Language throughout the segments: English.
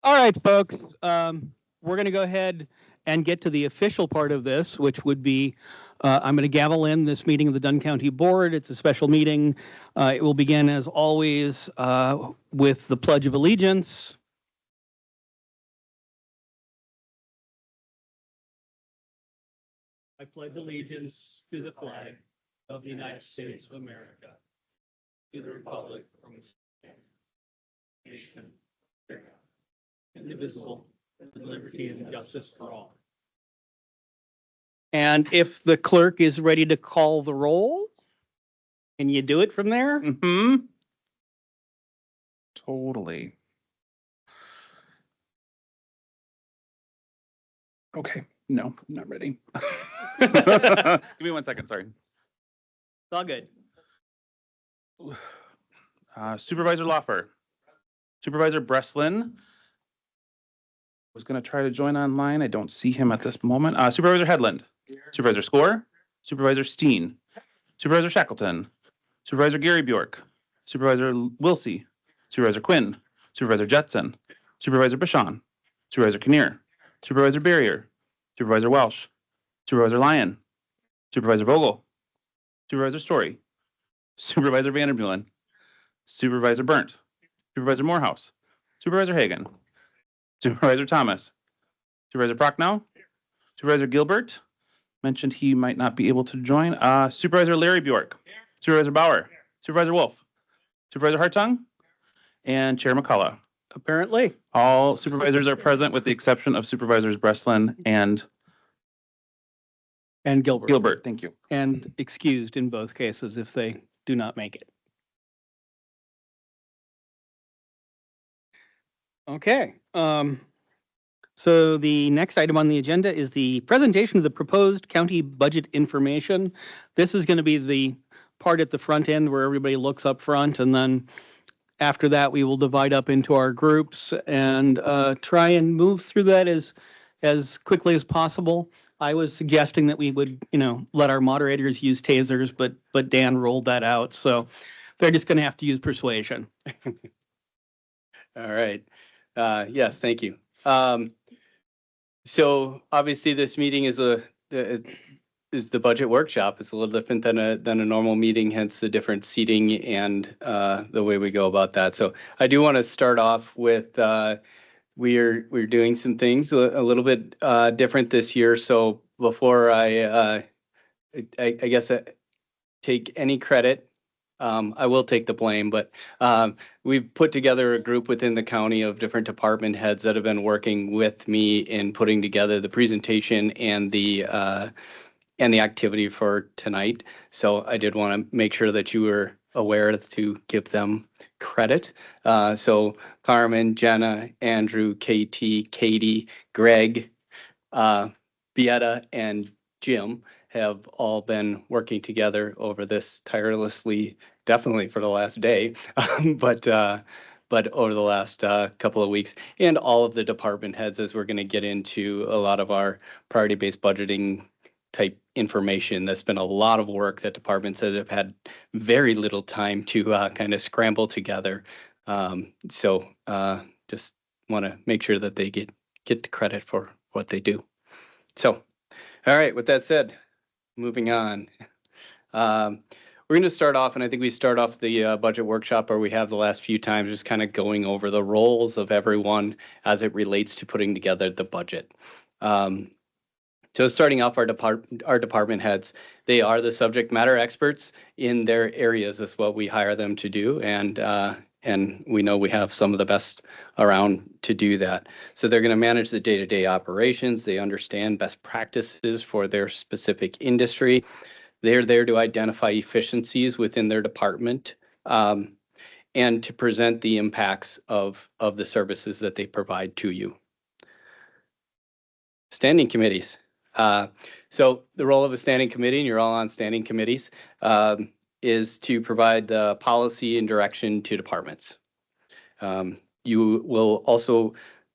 All right, folks. We're going to go ahead and get to the official part of this, which would be I'm going to gavel in this meeting of the Dunn County Board. It's a special meeting. It will begin, as always, with the Pledge of Allegiance. I pledge allegiance to the flag of the United States of America, to the republic from which nation, indivisible, with liberty and justice for all. And if the clerk is ready to call the roll, can you do it from there? Mm-hmm. Totally. Okay, no, I'm not ready. Give me 1 second, sorry. It's all good. Supervisor Loffer. Supervisor Breslin was going to try to join online. I don't see him at this moment. Supervisor Headland. Supervisor Score. Supervisor Steen. Supervisor Shackleton. Supervisor Gary Bjork. Supervisor Wilsey. Supervisor Quinn. Supervisor Jetson. Supervisor Bashan. Supervisor Kinnear. Supervisor Barrier. Supervisor Welsh. Supervisor Lyon. Supervisor Vogel. Supervisor Story. Supervisor Vandermeulen. Supervisor Burnt. Supervisor Morehouse. Supervisor Hagan. Supervisor Thomas. Supervisor Prochnow. Supervisor Gilbert. Mentioned he might not be able to join. Supervisor Larry Bjork. Supervisor Bauer. Supervisor Wolf. Supervisor Hartung. And Chair McCullough. Apparently. All supervisors are present with the exception of Supervisors Breslin and Gilbert. Gilbert. Thank you. And excused in both cases if they do not make it. Okay. So the next item on the agenda is the presentation of the proposed county budget information. This is going to be the part at the front end where everybody looks up front, and then after that we will divide up into our groups and try and move through that as quickly as possible. I was suggesting that we would, let our moderators use tasers, but Dan rolled that out, so they're just going to have to use persuasion. All right. Yes, thank you. So obviously this meeting is the budget workshop. It's a little different than a normal meeting, hence the different seating and the way we go about that. So I do want to start off with we're doing some things a little bit different this year. So before I guess take any credit, I will take the blame, but we've put together a group within the county of different department heads that have been working with me in putting together the presentation and the activity for tonight. So I did want to make sure that you were aware to give them credit. So Carmen, Jenna, Andrew, KT, Katie, Greg, Beata, and Jim have all been working together over this tirelessly, definitely for the last day, but over the last couple of weeks, and all of the department heads as we're going to get into a lot of our priority-based budgeting type information. That's been a lot of work that departments have had very little time to kind of scramble together. So just want to make sure that they get credit for what they do. So, all right, with that said, moving on. We're going to start off, and I think we start off the budget workshop, or we have the last few times, just kind of going over the roles of everyone as it relates to putting together the budget. So starting off, our department heads, they are the subject matter experts in their areas. Is what we hire them to do, and we know we have some of the best around to do that. So they're going to manage the day-to-day operations. They understand best practices for their specific industry. They're there to identify efficiencies within their department and to present the impacts of the services that they provide to you. Standing committees. So the role of a standing committee, and you're all on standing committees, is to provide the policy and direction to departments. You will also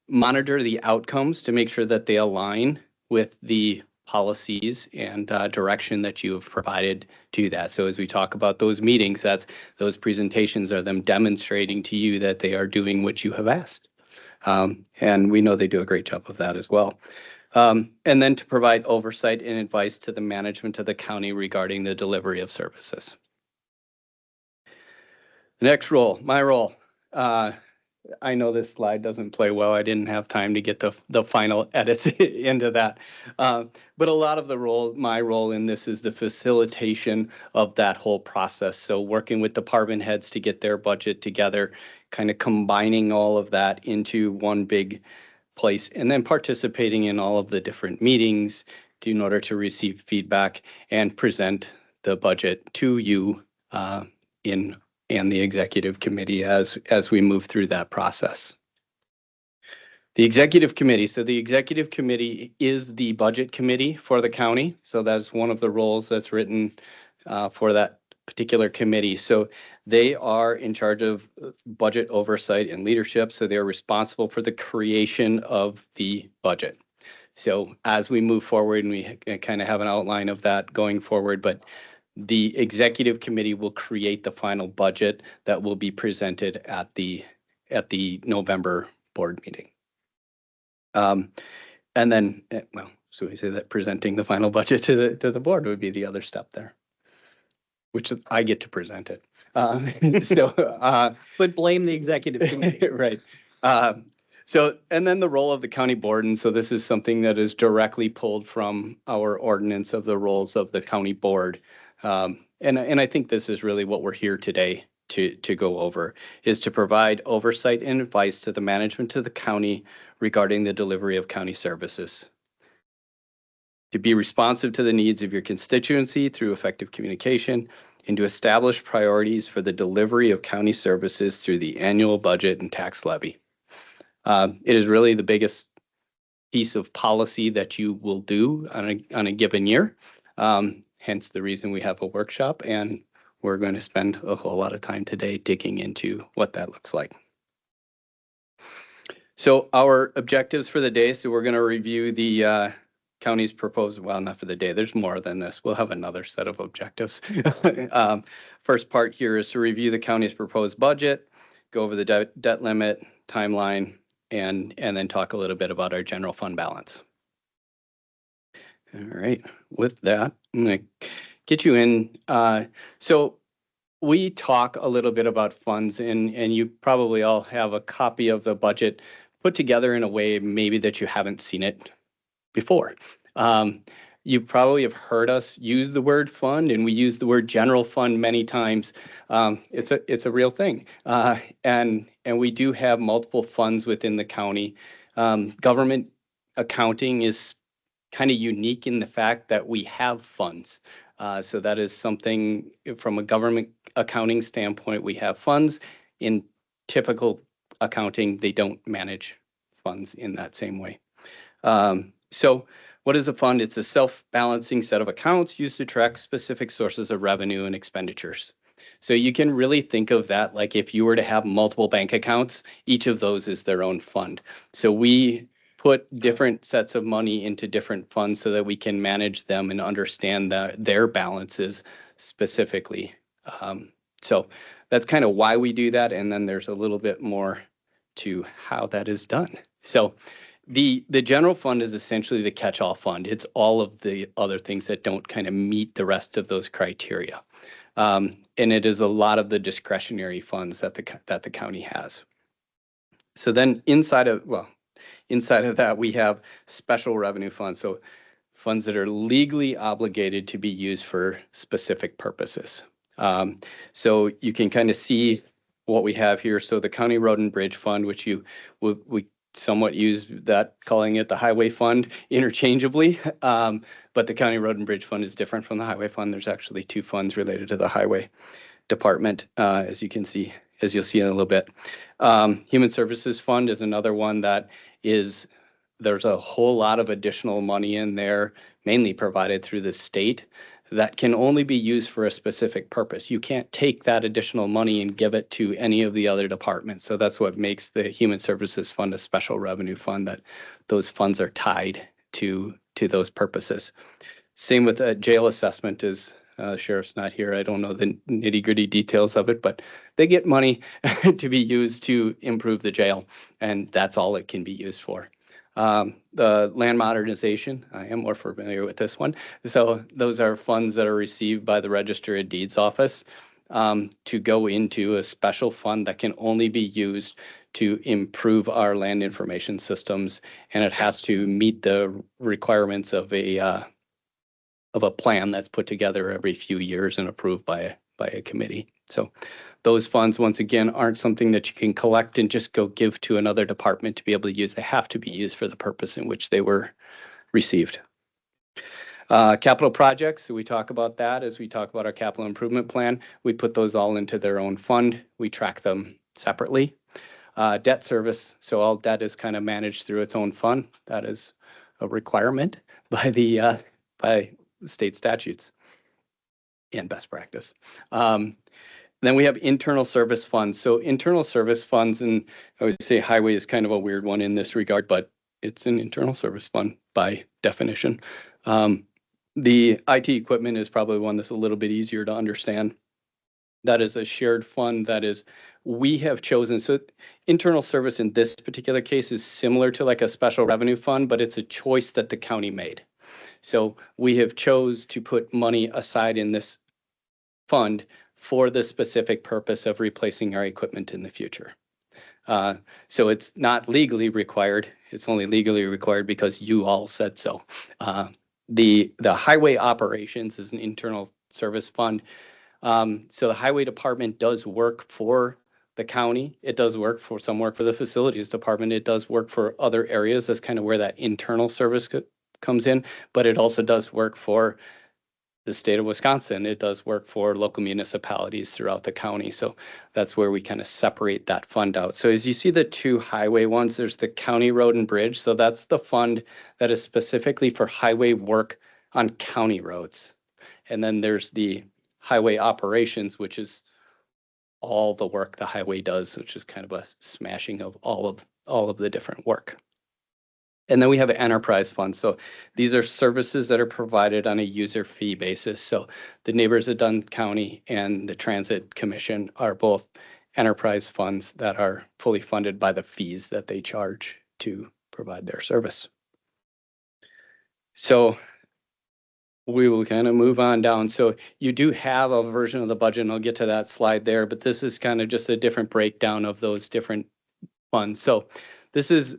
monitor the outcomes to make sure that they align with the policies and direction that you have provided to that. So as we talk about those meetings, those presentations are them demonstrating to you that they are doing what you have asked. And we know they do a great job of that as well. And then to provide oversight and advice to the management of the county regarding the delivery of services. The next role, my role. I know this slide doesn't play well. I didn't have time to get the final edits into that. But a lot of my role in this is the facilitation of that whole process. So working with department heads to get their budget together, kind of combining all of that into one big place, and then participating in all of the different meetings in order to receive feedback and present the budget to you and the executive committee as we move through that process. The executive committee. So the executive committee is the budget committee for the county. So that's one of the roles that's written for that particular committee. So they are in charge of budget oversight and leadership. So they're responsible for the creation of the budget. So as we move forward, and we kind of have an outline of that going forward, but the executive committee will create the final budget that will be presented at the November board meeting. And then, well, so we say that presenting the final budget to the board would be the other step there, which I get to present it. But blame the executive committee. Right. So, and then the role of the county board, and so this is something that is directly pulled from our ordinance of the roles of the county board. And I think this is really what we're here today to go over, is to provide oversight and advice to the management of the county regarding the delivery of county services. To be responsive to the needs of your constituency through effective communication, and to establish priorities for the delivery of county services through the annual budget and tax levy. It is really the biggest piece of policy that you will do on a given year. Hence the reason we have a workshop, and we're going to spend a whole lot of time today digging into what that looks like. So our objectives for the day, so we're going to review the county's proposed, well, not for the day, there's more than this. We'll have another set of objectives. First part here is to review the county's proposed budget, go over the debt limit, timeline, and then talk a little bit about our general fund balance. All right, with that, I'm going to get you in. So we talk a little bit about funds, and you probably all have a copy of the budget put together in a way maybe that you haven't seen it before. You probably have heard us use the word fund, and we use the word general fund many times. It's a real thing, and we do have multiple funds within the county. Government accounting is kind of unique in the fact that we have funds. So that is something from a government accounting standpoint, we have funds. In typical accounting, they don't manage funds in that same way. So what is a fund? It's a self-balancing set of accounts used to track specific sources of revenue and expenditures. So you can really think of that like if you were to have multiple bank accounts, each of those is their own fund. So we put different sets of money into different funds so that we can manage them and understand their balances specifically. So that's kind of why we do that. And then there's a little bit more to how that is done. So the general fund is essentially the catch-all fund. It's all of the other things that don't kind of meet the rest of those criteria. And it is a lot of the discretionary funds that the county has. So then inside of that, we have special revenue funds. So funds that are legally obligated to be used for specific purposes. So you can kind of see what we have here. So the County Road and Bridge Fund, which we somewhat use that, calling it the Highway Fund interchangeably. But the County Road and Bridge Fund is different from the Highway Fund. There's actually two funds related to the Highway Department, as you'll see in a little bit. Human Services Fund is another one that there's a whole lot of additional money in there, mainly provided through the state, that can only be used for a specific purpose. You can't take that additional money and give it to any of the other departments. So that's what makes the Human Services Fund a special revenue fund, that those funds are tied to those purposes. Same with jail assessment is Sheriff's not here. I don't know the nitty gritty details of it, but they get money to be used to improve the jail, and that's all it can be used for. The land modernization, I am more familiar with this one. So those are funds that are received by the Register of Deeds office to go into a special fund that can only be used to improve our land information systems, and it has to meet the requirements of a plan that's put together every few years and approved by a committee. So those funds, once again, aren't something that you can collect and just go give to another department to be able to use. They have to be used for the purpose in which they were received. Capital projects, so we talk about that as we talk about our capital improvement plan. We put those all into their own fund. We track them separately. Debt service, so all debt is kind of managed through its own fund. That is a requirement by the state statutes and best practice. Then we have internal service funds. So internal service funds, and I would say highway is kind of a weird one in this regard, but it's an internal service fund by definition. The IT equipment is probably one that's a little bit easier to understand. That is a shared fund that is, we have chosen, so internal service in this particular case is similar to like a special revenue fund, but it's a choice that the county made. So we have chose to put money aside in this fund for the specific purpose of replacing our equipment in the future. So it's not legally required. It's only legally required because you all said so. The highway operations is an internal service fund. So the highway department does work for the county. It does work for some work for the facilities department. It does work for other areas. That's kind of where that internal service comes in, but it also does work for the state of Wisconsin. It does work for local municipalities throughout the county. So that's where we kind of separate that fund out. So as you see the two highway ones, there's the county road and bridge. So that's the fund that is specifically for highway work on county roads. And then there's the highway operations, which is all the work the highway does, which is kind of a smashing of all of the different work. And then we have an enterprise fund. So these are services that are provided on a user fee basis. So the neighbors of Dunn County and the Transit Commission are both enterprise funds that are fully funded by the fees that they charge to provide their service. So we will kind of move on down. So you do have a version of the budget, and I'll get to that slide there, but this is kind of just a different breakdown of those different funds. So this is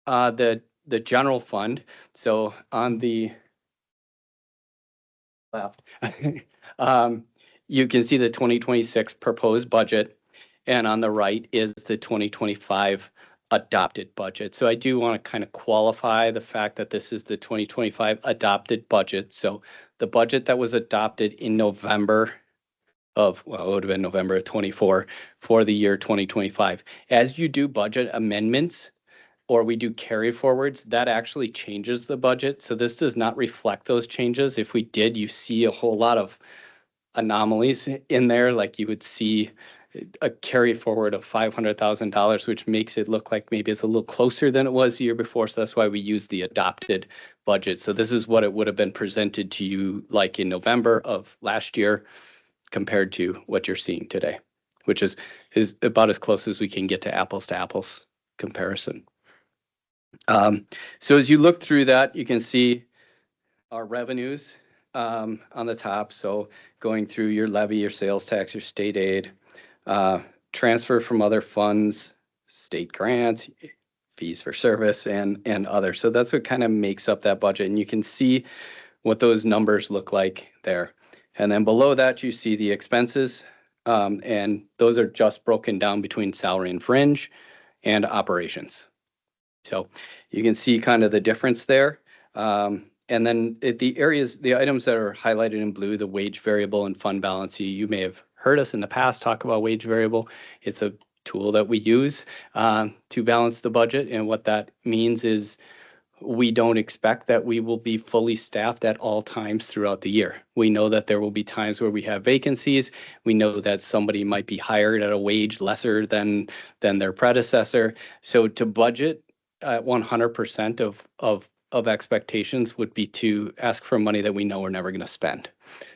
the general fund. So on the left, you can see the 2026 proposed budget, and on the right is the 2025 adopted budget. So I do want to kind of qualify the fact that this is the 2025 adopted budget. So the budget that was adopted in November of, well, it would have been November of 24 for the year 2025. As you do budget amendments, or we do carry forwards, that actually changes the budget. So this does not reflect those changes. If we did, you see a whole lot of anomalies in there, like you would see a carry forward of $500,000, which makes it look like maybe it's a little closer than it was the year before. So that's why we use the adopted budget. So this is what it would have been presented to you like in November of last year compared to what you're seeing today, which is about as close as we can get to apples comparison. So as you look through that, you can see our revenues on the top. So going through your levy, your sales tax, your state aid, transfer from other funds, state grants, fees for service, and others. So that's what kind of makes up that budget. And you can see what those numbers look like there. And then below that, you see the expenses. And those are just broken down between salary and fringe and operations. So you can see kind of the difference there. And then the items that are highlighted in blue, the wage variable and fund balance, you may have heard us in the past talk about wage variable. It's a tool that we use to balance the budget. And what that means is we don't expect that we will be fully staffed at all times throughout the year. We know that there will be times where we have vacancies. We know that somebody might be hired at a wage lesser than their predecessor. So to budget at 100% of of expectations would be to ask for money that we know we're never going to spend.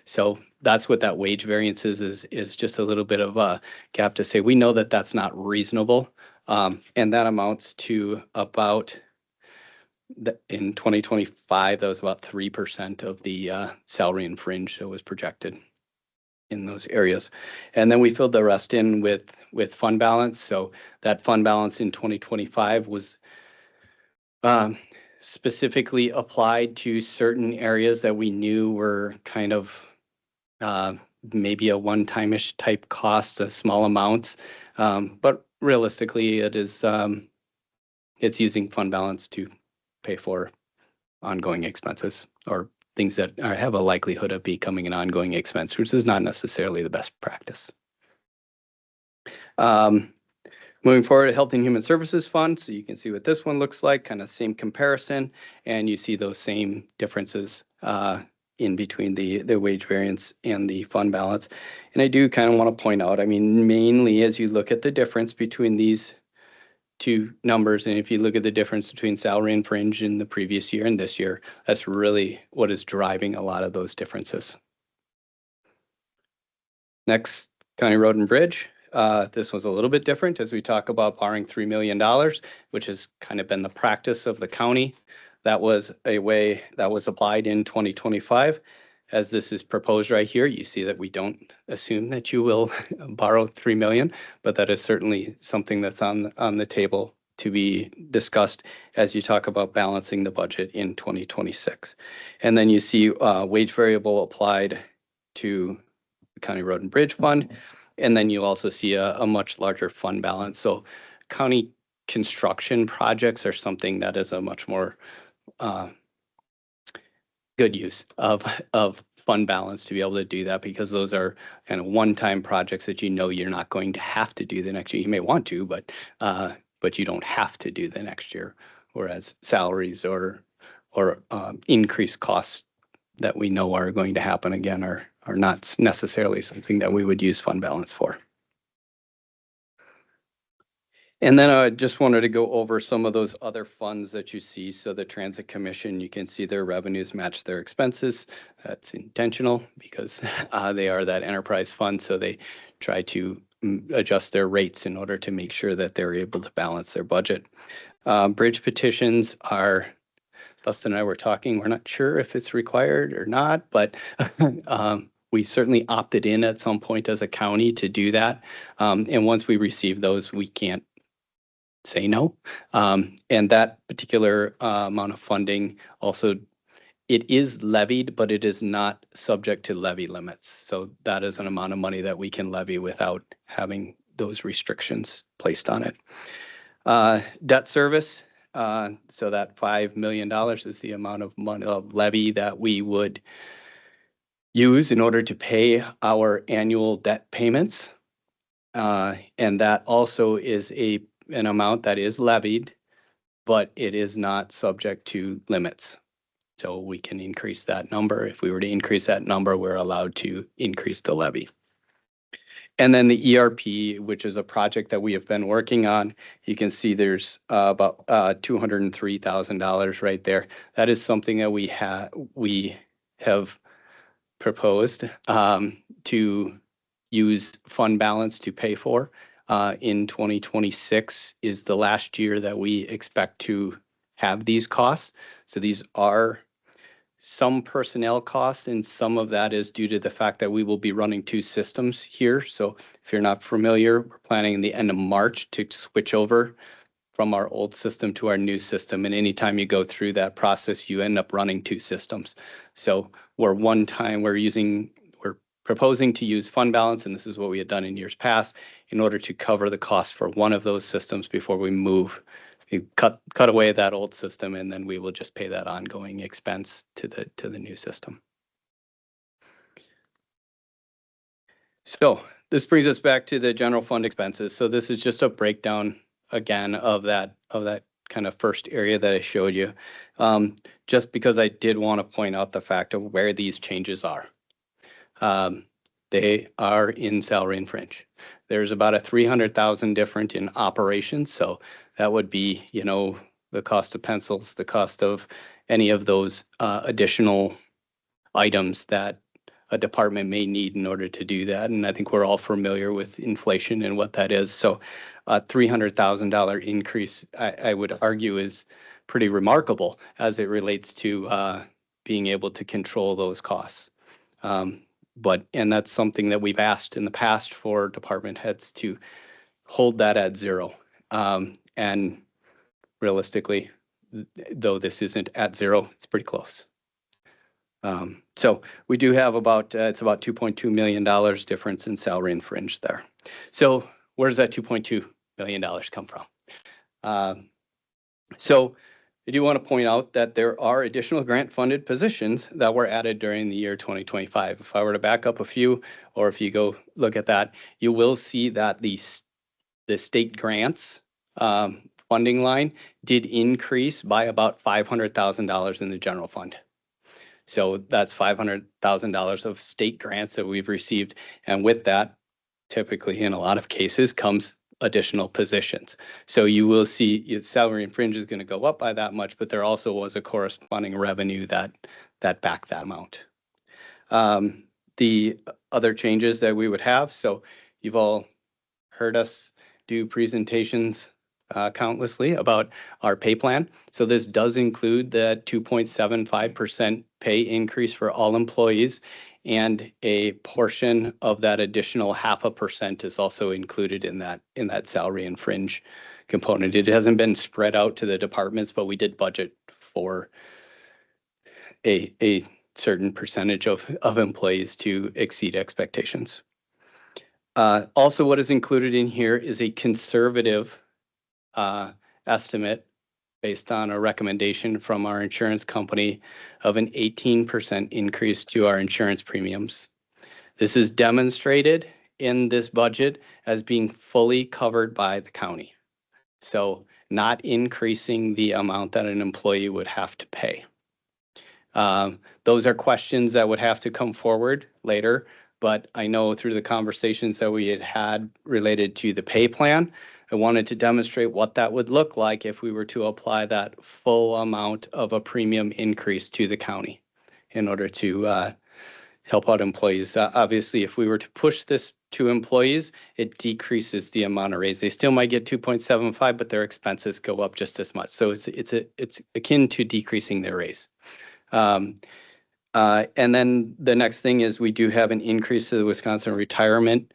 So that's what that wage variance is just a little bit of a gap to say, we know that that's not reasonable. And that amounts to about, in 2025, that was about 3% of the salary and fringe that was projected in those areas. And then we filled the rest in with fund balance. So that fund balance in 2025 was specifically applied to certain areas that we knew were kind of maybe a one-time-ish type cost, small amounts. But realistically, it's using fund balance to pay for ongoing expenses or things that have a likelihood of becoming an ongoing expense, which is not necessarily the best practice. Moving forward, Health and Human Services Fund. So you can see what this one looks like, kind of same comparison, and you see those same differences in between the wage variance and the fund balance. And I do kind of want to point out, I mean, mainly as you look at the difference between these two numbers, and if you look at the difference between salary and fringe in the previous year and this year, that's really what is driving a lot of those differences. Next, County Road and Bridge. This was a little bit different as we talk about borrowing $3 million, which has kind of been the practice of the county. That was a way that was applied in 2025. As this is proposed right here, you see that we don't assume that you will borrow $3 million, but that is certainly something that's on the table to be discussed as you talk about balancing the budget in 2026. And then you see wage variable applied to the County Road and Bridge Fund. And then you also see a much larger fund balance. So county construction projects are something that is a much more good use of fund balance to be able to do that, because those are kind of one-time projects that you know you're not going to have to do the next year. You may want to, but you don't have to do the next year. Whereas salaries or increased costs that we know are going to happen again are not necessarily something that we would use fund balance for. And then I just wanted to go over some of those other funds that you see. So the Transit Commission, you can see their revenues match their expenses. That's intentional because they are that enterprise fund. So they try to adjust their rates in order to make sure that they're able to balance their budget. Bridge petitions are, Dustin and I were talking, we're not sure if it's required or not, but we certainly opted in at some point as a county to do that. And once we receive those, we can't say no. And that particular amount of funding also, it is levied, but it is not subject to levy limits. So that is an amount of money that we can levy without having those restrictions placed on it. Debt service. So that $5 million is the amount of money of levy that we would use in order to pay our annual debt payments. And that also is an amount that is levied, but it is not subject to limits. So we can increase that number. If we were to increase that number, we're allowed to increase the levy. And then the ERP, which is a project that we have been working on, you can see there's about $203,000 right there. That is something that we have proposed to use fund balance to pay for. In 2026 is the last year that we expect to have these costs. So these are some personnel costs, and some of that is due to the fact that we will be running two systems here. So if you're not familiar, we're planning in the end of March to switch over from our old system to our new system. And anytime you go through that process, you end up running two systems. So we're proposing to use fund balance, and this is what we had done in years past, in order to cover the cost for one of those systems before we move. We cut away that old system, and then we will just pay that ongoing expense to the new system. So this brings us back to the general fund expenses. So this is just a breakdown again of that kind of first area that I showed you, just because I did want to point out the fact of where these changes are. They are in salary and fringe. There's about a 300,000 different in operations. So that would be, the cost of pencils, the cost of any of those additional items that a department may need in order to do that. And I think we're all familiar with inflation and what that is. So a $300,000 increase, I would argue, is pretty remarkable as it relates to being able to control those costs. And that's something that we've asked in the past for department heads to hold that at zero. And realistically, though this isn't at zero, it's pretty close. So we do have it's about $2.2 million difference in salary and fringe there. So where does that $2.2 million come from? So I do want to point out that there are additional grant funded positions that were added during the year 2025. If I were to back up a few, or if you go look at that, you will see that the state grants funding line did increase by about $500,000 in the general fund. So that's $500,000 of state grants that we've received. And with that, typically in a lot of cases comes additional positions. So you will see your salary and fringe is going to go up by that much, but there also was a corresponding revenue that backed that amount. The other changes that we would have, so you've all heard us do presentations countlessly about our pay plan. So this does include the 2.75% pay increase for all employees, and a portion of that additional 0.5% is also included in that salary and fringe component. It hasn't been spread out to the departments, but we did budget for a certain percentage of employees to exceed expectations. Also, what is included in here is a conservative estimate based on a recommendation from our insurance company of an 18% increase to our insurance premiums. This is demonstrated in this budget as being fully covered by the county. So not increasing the amount that an employee would have to pay. Those are questions that would have to come forward later, but I know through the conversations that we had related to the pay plan, I wanted to demonstrate what that would look like if we were to apply that full amount of a premium increase to the county in order to help out employees. Obviously, if we were to push this to employees, it decreases the amount of raise. They still might get 2.75, but their expenses go up just as much. So it's akin to decreasing their raise. And then the next thing is we do have an increase to the Wisconsin retirement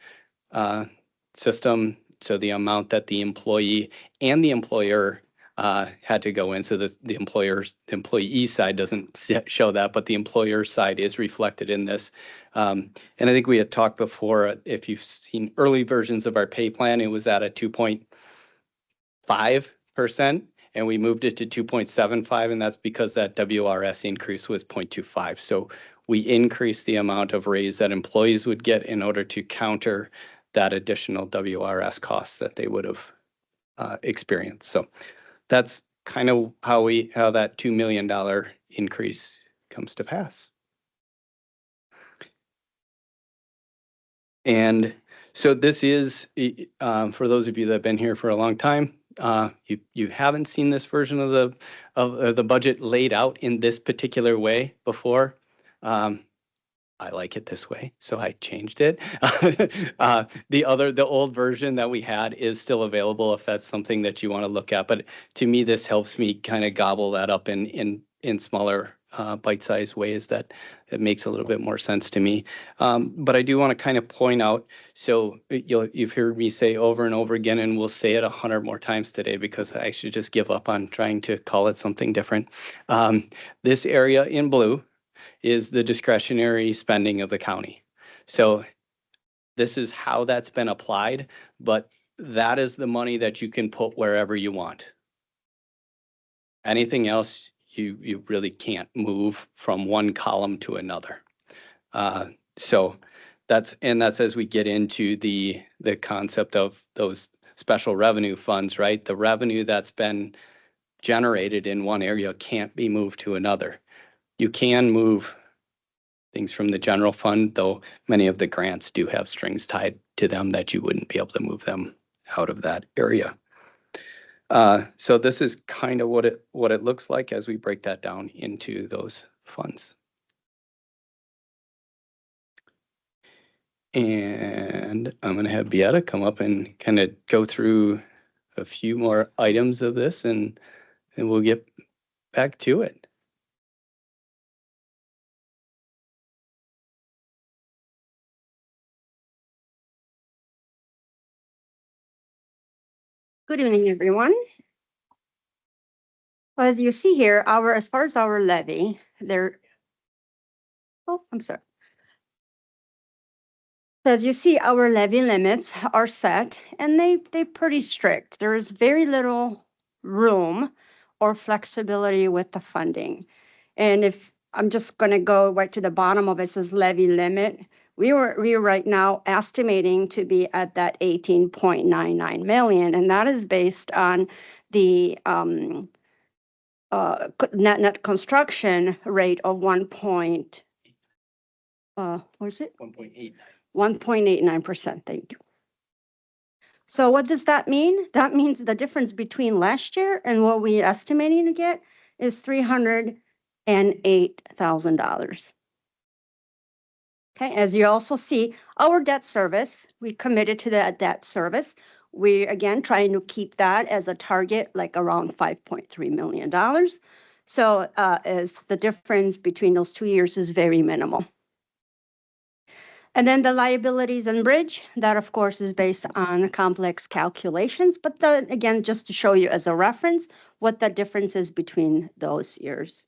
system. So the amount that the employee and the employer had to go in. So the employee side doesn't show that, but the employer side is reflected in this. And I think we had talked before, if you've seen early versions of our pay plan, it was at a 2.5%, and we moved it to 2.75, and that's because that WRS increase was 0.25. So we increased the amount of raise that employees would get in order to counter that additional WRS costs that they would have experienced. So that's kind of how that $2 million increase comes to pass. And so this is, for those of you that have been here for a long time, you haven't seen this version of the budget laid out in this particular way before. I like it this way, so I changed it. The old version that we had is still available if that's something that you want to look at. But to me, this helps me kind of gobble that up in smaller bite-sized ways that makes a little bit more sense to me. But I do want to kind of point out, so you've heard me say over and over again, and we'll say it 100 more times today because I should just give up on trying to call it something different. This area in blue is the discretionary spending of the county. So this is how that's been applied, but that is the money that you can put wherever you want. Anything else, you really can't move from one column to another. So that's as we get into the concept of those special revenue funds, right? The revenue that's been generated in one area can't be moved to another. You can move things from the general fund, though many of the grants do have strings tied to them that you wouldn't be able to move them out of that area. So this is kind of what it looks like as we break that down into those funds. And I'm going to have Beata come up and kind of go through a few more items of this, and we'll get back to it. Good evening, everyone. Well, as you see here, as far as our levy, I'm sorry. So as you see, our levy limits are set and they're pretty strict. There is very little room or flexibility with the funding. And if I'm just going to go right to the bottom of it, says levy limit. We are right now estimating to be at that 18.99 million, and that is based on the net construction rate of what is it? 1.89. 1.89%. Thank you. So what does that mean? That means the difference between last year and what we estimating to get is $308,000. Okay, as you also see, our debt service, we committed to that debt service. We again trying to keep that as a target, like around $5.3 million. So as the difference between those 2 years is very minimal. And then the liabilities and bridge, that of course is based on complex calculations, but again, just to show you as a reference what the difference is between those years.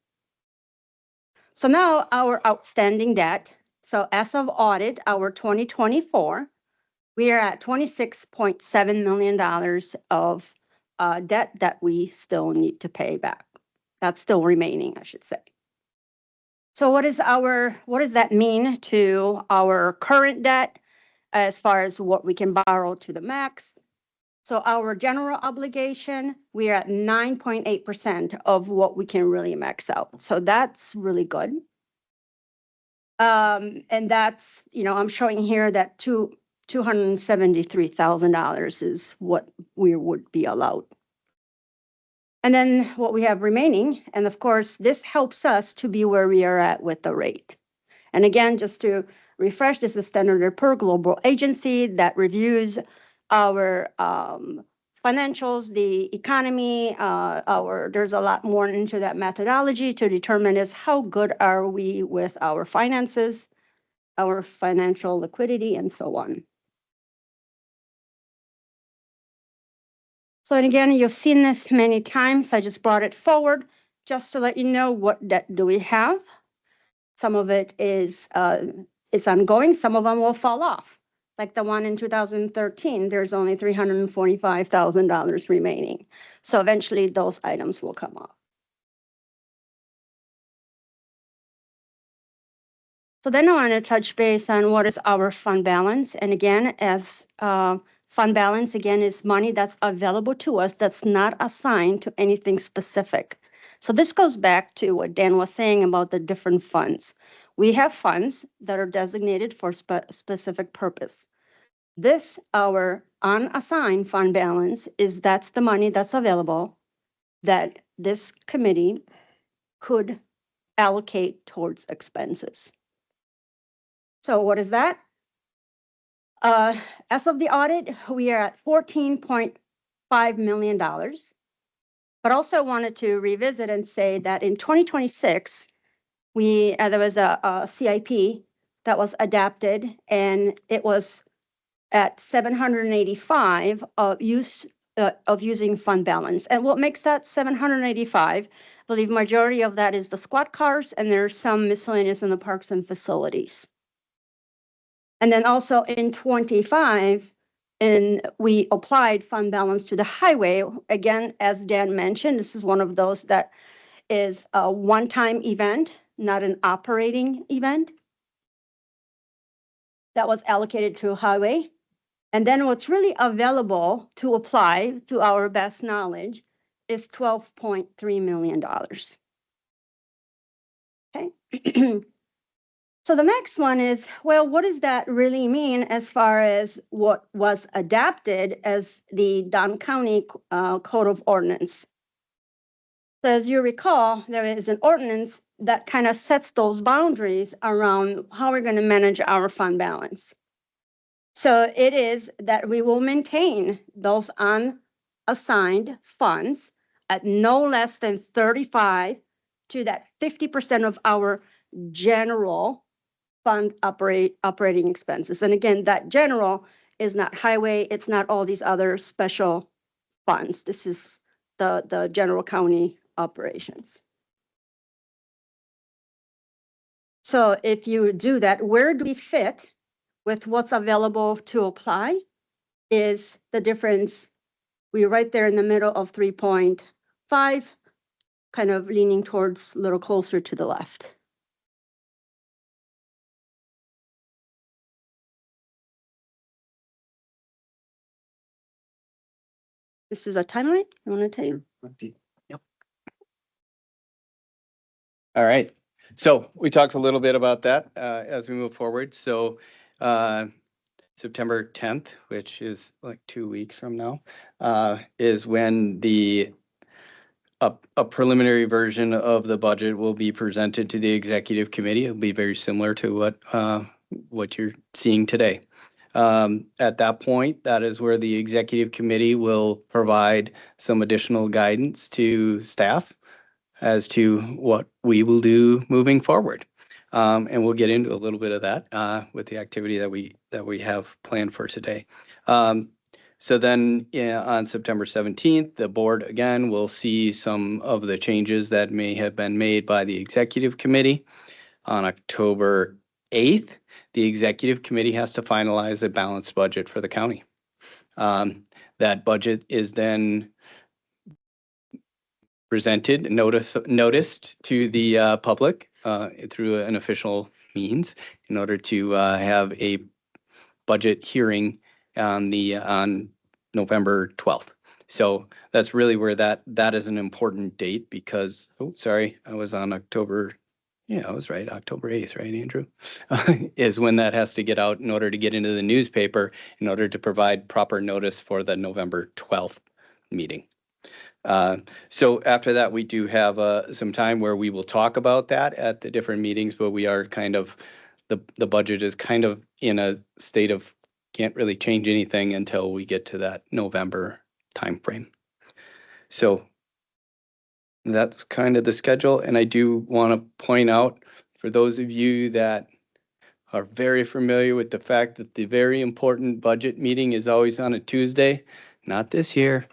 So now our outstanding debt. So as of audit, our 2024, we are at $26.7 million of debt that we still need to pay back. That's still remaining, I should say. So what does that mean to our current debt as far as what we can borrow to the max? So our general obligation, we are at 9.8% of what we can really max out. So that's really good. And that's, I'm showing here that $273,000 is what we would be allowed. And then what we have remaining, and of course, this helps us to be where we are at with the rate. And again, just to refresh, this is Standard & Poor's global agency that reviews our financials, the economy, there's a lot more into that methodology to determine is how good are we with our finances, our financial liquidity, and so on. So and again, you've seen this many times. I just brought it forward just to let you know what debt do we have. Some of it is it's ongoing. Some of them will fall off. Like the one in 2013, there's only $345,000 remaining. So eventually those items will come off. So then I want to touch base on what is our fund balance. And again, as fund balance, again, is money that's available to us that's not assigned to anything specific. So this goes back to what Dan was saying about the different funds. We have funds that are designated for specific purpose. This, our unassigned fund balance, that's the money that's available that this committee could allocate towards expenses. So what is that? As of the audit, we are at $14.5 million. But also wanted to revisit and say that in 2026, there was a CIP that was adapted, and it was at 785 of using fund balance. And what makes that 785? I believe majority of that is the squad cars, and there's some miscellaneous in the parks and facilities. And then also in 25, and we applied fund balance to the highway. Again, as Dan mentioned, this is one of those that is a one-time event, not an operating event that was allocated to highway. And then what's really available to apply to our best knowledge is $12.3 million. Okay. So the next one is, well, what does that really mean as far as what was adapted as the Dunn County Code of Ordinance? So as you recall, there is an ordinance that kind of sets those boundaries around how we're going to manage our fund balance. So it is that we will maintain those unassigned funds at no less than 35 to that 50% of our general fund operating expenses. And again, that general is not highway, it's not all these other special funds. This is the general county operations. So if you do that, where do we fit with what's available to apply is the difference. We're right there in the middle of 3.5, kind of leaning towards a little closer to the left. This is a timeline. I want to tell you. Yep. All right. So we talked a little bit about that as we move forward. So September 10th, which is like 2 weeks from now, is when a preliminary version of the budget will be presented to the executive committee. It'll be very similar to what you're seeing today. At that point, that is where the executive committee will provide some additional guidance to staff as to what we will do moving forward. And we'll get into a little bit of that with the activity that we have planned for today. So then on September 17th, the board again will see some of the changes that may have been made by the executive committee. On October 8th, the executive committee has to finalize a balanced budget for the county. That budget is then presented, noticed to the public through an official means in order to have a budget hearing on November 12th. So that's really where that is an important date because, oh, sorry, I was on October. Yeah, I was right. October 8th, right, Andrew? Is when that has to get out in order to get into the newspaper in order to provide proper notice for the November 12th meeting. So after that, we do have some time where we will talk about that at the different meetings, but we are kind of, the budget is kind of in a state of can't really change anything until we get to that November timeframe. So that's kind of the schedule. And I do want to point out for those of you that are very familiar with the fact that the very important budget meeting is always on a Tuesday, not this year.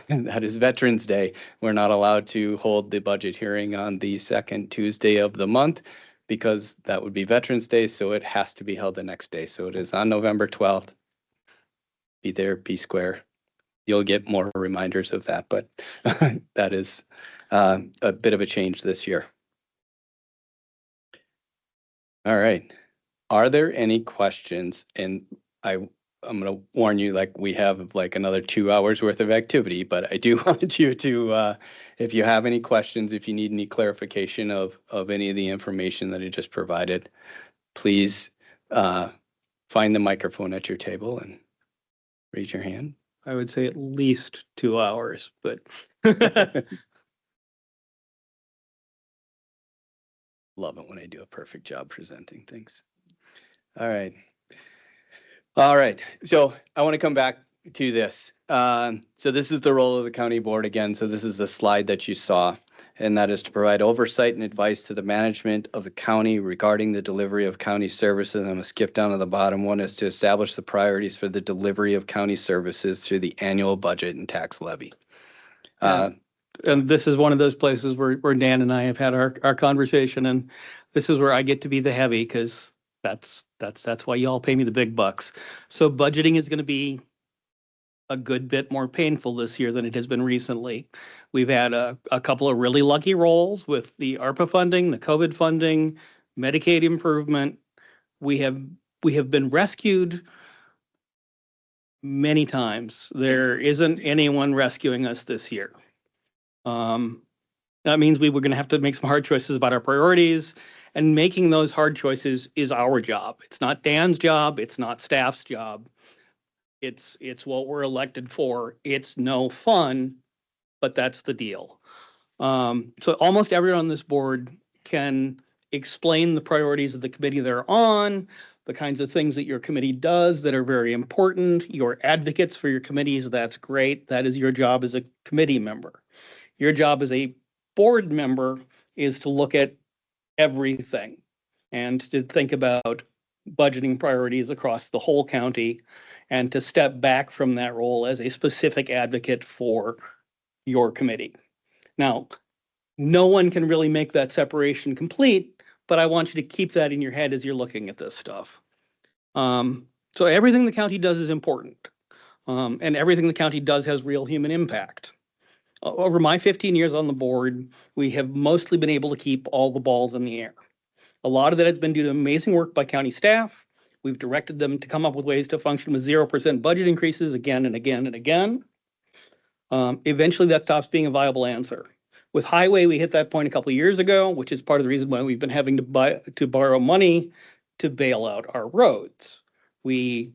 That is Veterans Day. We're not allowed to hold the budget hearing on the second Tuesday of the month because that would be Veterans Day. So it has to be held the next day. So it is on November 12th. Be there, be square. You'll get more reminders of that, but that is a bit of a change this year. All right. Are there any questions? And I'm going to warn you, like we have like another 2 hours worth of activity, but I do want you to, if you have any questions, if you need any clarification of any of the information that I just provided, please find the microphone at your table and raise your hand. I would say at least 2 hours, but Love it when I do a perfect job presenting things. All right. All right. So I want to come back to this. So this is the role of the county board again. So this is the slide that you saw, and that is to provide oversight and advice to the management of the county regarding the delivery of county services. I'm going to skip down to the bottom one is to establish the priorities for the delivery of county services through the annual budget and tax levy. and this is one of those places where Dan and I have had our conversation, and this is where I get to be the heavy because that's why y'all pay me the big bucks. So budgeting is going to be a good bit more painful this year than it has been recently. We've had a couple of really lucky rolls with the ARPA funding, the COVID funding, Medicaid improvement. We have been rescued many times. There isn't anyone rescuing us this year. That means we were going to have to make some hard choices about our priorities. And making those hard choices is our job. It's not Dan's job. It's not staff's job. It's what we're elected for. It's no fun, but that's the deal. So almost everyone on this board can explain the priorities of the committee they're on, the kinds of things that your committee does that are very important. You're advocates for your committees. That's great. That is your job as a committee member. Your job as a board member is to look at everything and to think about budgeting priorities across the whole county and to step back from that role as a specific advocate for your committee. Now, no one can really make that separation complete, but I want you to keep that in your head as you're looking at this stuff. So everything the county does is important. And everything the county does has real human impact. Over my 15 years on the board, we have mostly been able to keep all the balls in the air. A lot of that has been due to amazing work by county staff. We've directed them to come up with ways to function with 0% budget increases again and again and again. Eventually that stops being a viable answer. With highway, we hit that point a couple of years ago, which is part of the reason why we've been having to borrow money to bail out our roads. We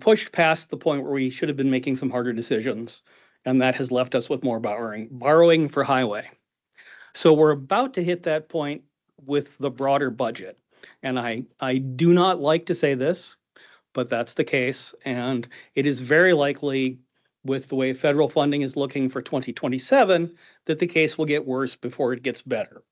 pushed past the point where we should have been making some harder decisions, and that has left us with more borrowing for highway. So we're about to hit that point with the broader budget. And I do not like to say this, but that's the case. And it is very likely, with the way federal funding is looking for 2027, that the case will get worse before it gets better.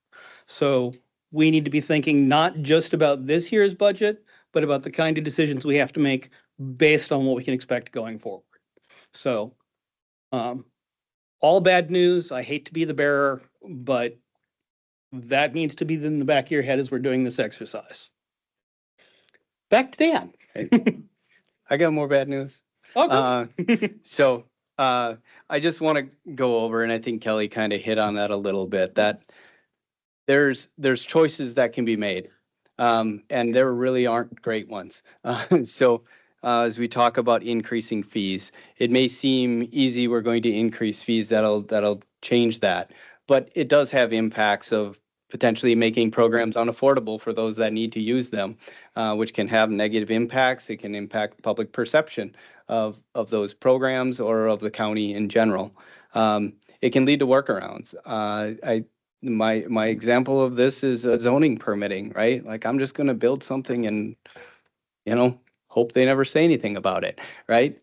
So we need to be thinking not just about this year's budget, but about the kind of decisions we have to make based on what we can expect going forward. So all bad news. I hate to be the bearer, but that needs to be in the back of your head as we're doing this exercise. Back to Dan. I got more bad news. Okay. So I just want to go over, and I think Kelly kind of hit on that a little bit, that there's choices that can be made, and there really aren't great ones. So as we talk about increasing fees, it may seem easy. We're going to increase fees that'll change that, but it does have impacts of potentially making programs unaffordable for those that need to use them, which can have negative impacts. It can impact public perception of those programs or of the county in general. It can lead to workarounds. My example of this is zoning permitting, right? Like, I'm just going to build something and, hope they never say anything about it, right?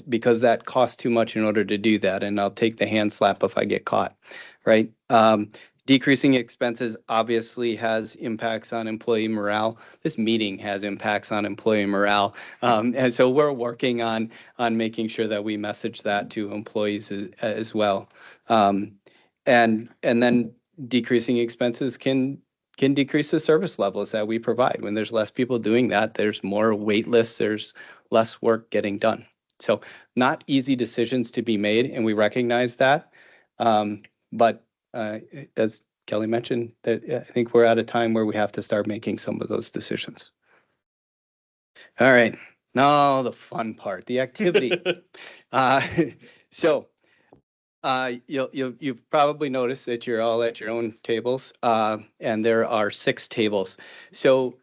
Because that costs too much in order to do that, and I'll take the hand slap if I get caught, right? Decreasing expenses obviously has impacts on employee morale. This meeting has impacts on employee morale. And so we're working on making sure that we message that to employees as well. And then decreasing expenses can decrease the service levels that we provide. When there's less people doing that, there's more wait lists, there's less work getting done. So not easy decisions to be made, and we recognize that. But as Kelly mentioned, that I think we're at a time where we have to start making some of those decisions. All right, now the fun part, the activity. So you've probably noticed that you're all at your own tables, and there are 6 tables. So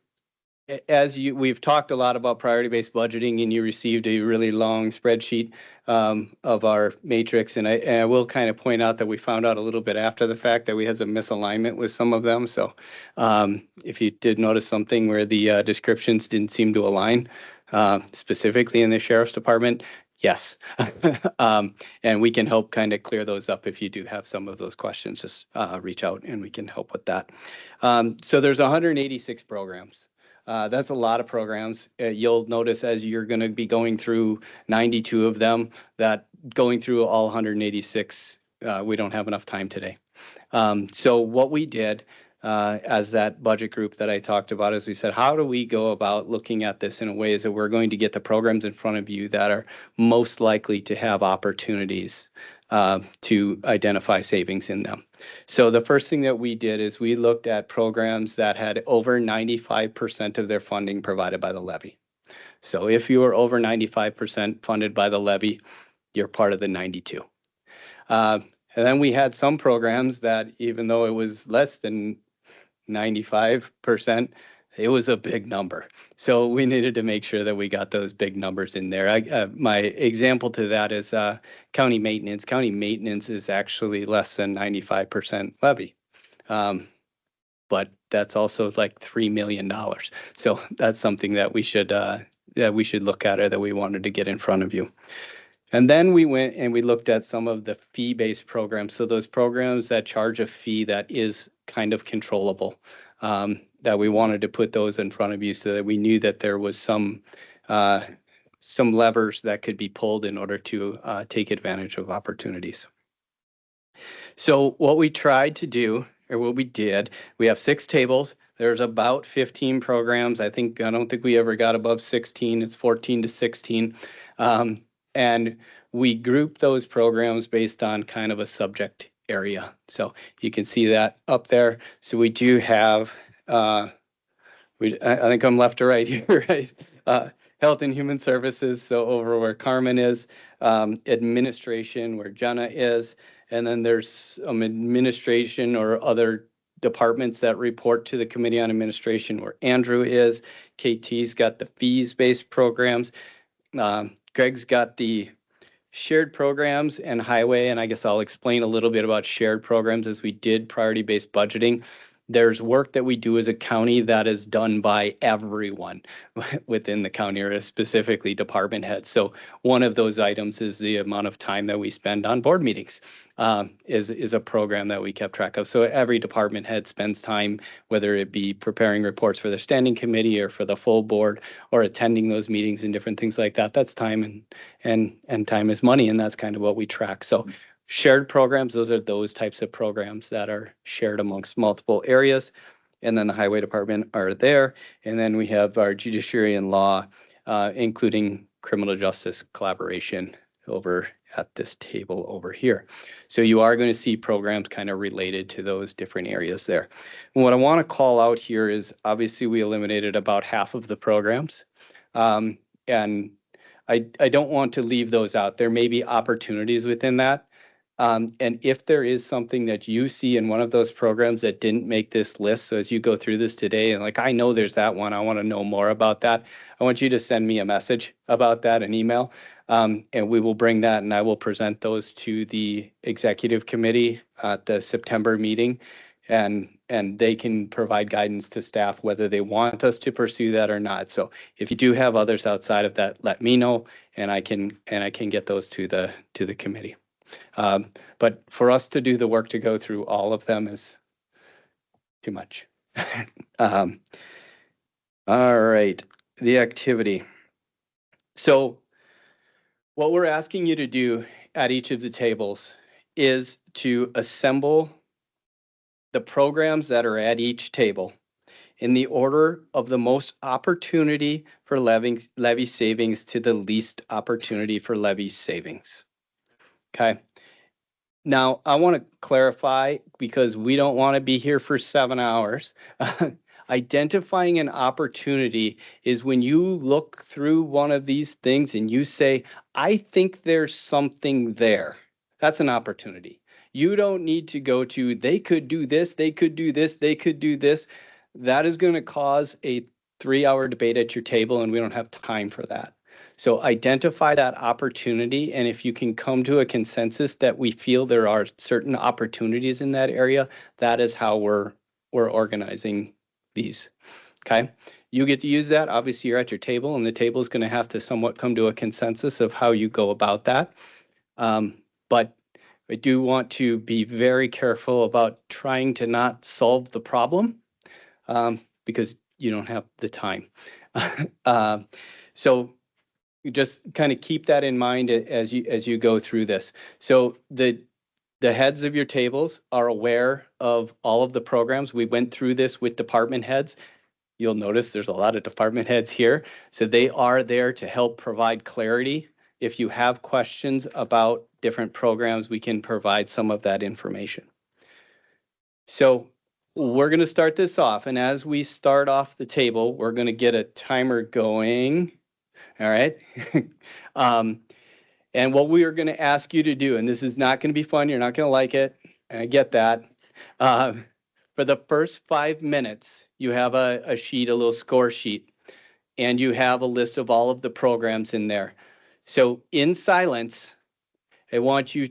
we've talked a lot about priority-based budgeting, and you received a really long spreadsheet of our matrix. And I will kind of point out that we found out a little bit after the fact that we had some misalignment with some of them. So if you did notice something where the descriptions didn't seem to align, specifically in the sheriff's department, yes. And we can help kind of clear those up. If you do have some of those questions, just reach out and we can help with that. So there's 186 programs. That's a lot of programs. You'll notice as you're going to be going through 92 of them, that going through all 186, we don't have enough time today. So what we did as that budget group that I talked about is we said, how do we go about looking at this in a way that we're going to get the programs in front of you that are most likely to have opportunities to identify savings in them. So the first thing that we did is we looked at programs that had over 95% of their funding provided by the levy. So if you are over 95% funded by the levy, you're part of the 92. And then we had some programs that, even though it was less than 95%. It was a big number. So we needed to make sure that we got those big numbers in there. My example to that is county maintenance. County maintenance is actually less than 95% levy. But that's also like $3 million. So that's something that we should look at, or that we wanted to get in front of you. And then we went and we looked at some of the fee-based programs. So those programs that charge a fee that is kind of controllable, that we wanted to put those in front of you so that we knew that there was some levers that could be pulled in order to take advantage of opportunities. So what we tried to do, or what we did, we have 6 tables. There's about 15 programs. I don't think we ever got above 16. It's 14 to 16. And we group those programs based on kind of a subject area. So you can see that up there. So we do have, I think I'm left to right here, right? Health and Human Services, so over where Carmen is, administration, where Jenna is, and then there's administration or other departments that report to the Committee on Administration, where Andrew is. KT's got the fees-based programs. Greg's got the shared programs and highway, and I guess I'll explain a little bit about shared programs. As we did priority-based budgeting, there's work that we do as a county that is done by everyone within the county, or specifically department heads. So one of those items is the amount of time that we spend on board meetings, is a program that we kept track of. So every department head spends time, whether it be preparing reports for their standing committee or for the full board, or attending those meetings and different things like that. That's time, and time is money, and that's kind of what we track. So shared programs, those are those types of programs that are shared amongst multiple areas. And then the highway department are there. And then we have our judiciary and law, including criminal justice collaboration, over at this table over here. So you are going to see programs kind of related to those different areas there. And what I want to call out here is, obviously we eliminated about half of the programs. And I don't want to leave those out. There may be opportunities within that. And if there is something that you see in one of those programs that didn't make this list, so as you go through this today, and like, I know there's that one, I want to know more about that, I want you to send me a message about that, an email, and we will bring that, and I will present those to the executive committee at the September meeting, and they can provide guidance to staff whether they want us to pursue that or not. So if you do have others outside of that, let me know, and I can get those to the committee. But for us to do the work to go through all of them is too much. All right, the activity. So what we're asking you to do at each of the tables is to assemble the programs that are at each table in the order of the most opportunity for levy savings to the least opportunity for levy savings. Okay. Now, I want to clarify, because we don't want to be here for 7 hours. Identifying an opportunity is when you look through one of these things and you say, I think there's something there. That's an opportunity. You don't need to go to, they could do this, they could do this, they could do this. That is going to cause a 3-hour debate at your table, and we don't have time for that. So identify that opportunity, and if you can come to a consensus that we feel there are certain opportunities in that area, that is how we're organizing these. Okay, you get to use that. Obviously, you're at your table, and the table is going to have to somewhat come to a consensus of how you go about that. But I do want to be very careful about trying to not solve the problem, because you don't have the time. So you just kind of keep that in mind as you go through this. So the heads of your tables are aware of all of the programs. We went through this with department heads. You'll notice there's a lot of department heads here. So they are there to help provide clarity. If you have questions about different programs, we can provide some of that information. So we're going to start this off. And as we start off the table, we're going to get a timer going. All right. And what we are going to ask you to do, and this is not going to be fun, you're not going to like it, and I get that. For For the first 5 minutes, you have a sheet, a little score sheet, and you have a list of all of the programs in there. So in silence, we want you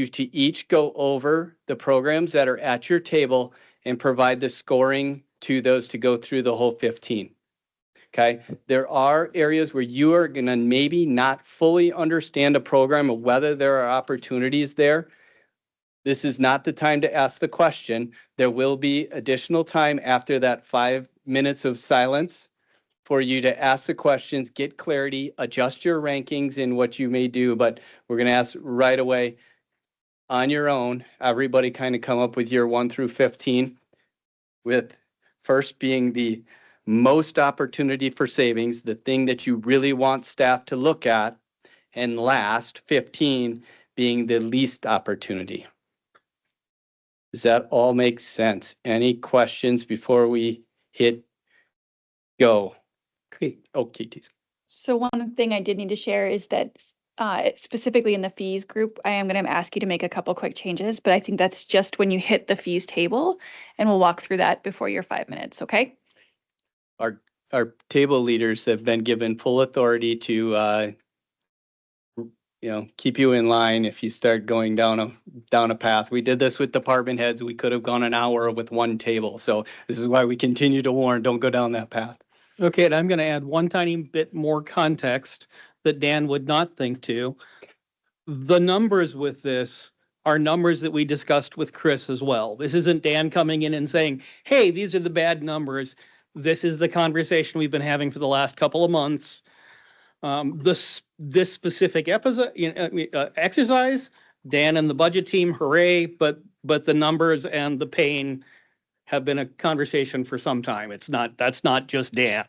to each go over the programs that are at your table and provide the scoring to those to go through the whole 15. Okay, there are areas where you are gonna maybe not fully understand a program or whether there are opportunities there. This is not the time to ask the question. There will be additional time after that 5 minutes of silence for you to ask the questions, get clarity, adjust your rankings in what you may do, but we're gonna ask right away on your own. Everybody kind of come up with your 1 through 15, with first being the most opportunity for savings, the thing that you really want staff to look at, and last, 15, being the least opportunity. Does that all make sense? Any questions before we hit go? Okay, Keith. So one thing I did need to share is that specifically in the fees group, I am going to ask you to make a couple quick changes, but I think that's just when you hit the fees table, and we'll walk through that before your 5 minutes, okay? Our table leaders have been given full authority to keep you in line if you start going down a path. We did this with department heads. We could have gone an hour with one table. So this is why we continue to warn, don't go down that path. Okay, and I'm going to add one tiny bit more context that Dan would not think to. The numbers with this are numbers that we discussed with Chris as well. This isn't Dan coming in and saying, hey, these are the bad numbers. This is the conversation we've been having for the last couple of months. This specific episode, exercise, Dan and the budget team, hooray! But the numbers and the pain have been a conversation for some time. That's not just Dan.